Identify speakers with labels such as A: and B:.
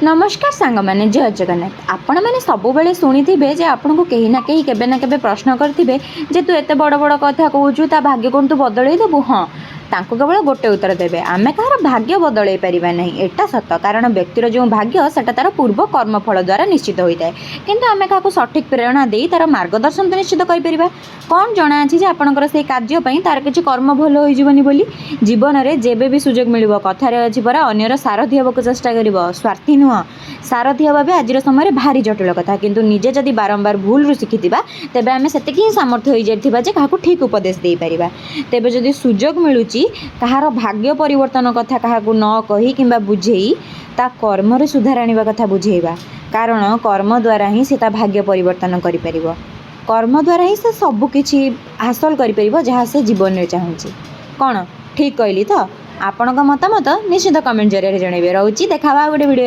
A: नमस्कार सांग मैंने जय जगन्नाथ आपण मैंने सब बेले शुणी थे जे आपन को कहीं ना कहीं केबे ना केबे प्रश्न करथिबे जे तू एते बड़ बड़ कथा कहूचु ता भाग्य कोन तू बदलई देबु। हाँ तांको केवल गोटे उत्तर देबे आमे कहार भाग्य बदलई परिबा नहीं एटा सत कारण व्यक्तिर जो भाग्य सेटा तार पूर्व कर्मफल द्वारा निश्चित होता है किंतु आमे काको सठिक प्रेरणा दे तार मार्गदर्शन तो निश्चित करि परिबा। कौन जना अछि जे आपनकर से कार्य पई तार किछि कर्म भल होई जीवनी बोली जीवन रे जेबे भी सुजोग मिलिबो कथारे अछि परा अन्यर सारथी हेबाक चेष्टा करिवो स्वार्थी नुह सारथी हवा भी आज समय भारी जटिल कथा किंतु निजे जदि बारंबार भूल रु शिखिथिबा तेबे आमे सेतिकी ही सामर्थ्य होई जाइथिबा जे काहाकू ठीक उपदेश देई परिबा। तेबे जदि सुजोग मिलुची कहार भाग्य परिवर्तन कथा काहाकू न कही किंबा बुझेई ता कर्म रे सुधार आनिबा कथा बुझेइबा कारण कर्म द्वारा ही से ता भाग्य परिवर्तन करि परिबो। कर्म द्वारा ही से सब किछि हासिल करि परिबो जहा से जीवन रे चाहूची। कोन ठीक कहली तो आपनका मतामत निश्चित कमेंट जरिए जणेबे। रहउची देखाबा गोटे वीडियो।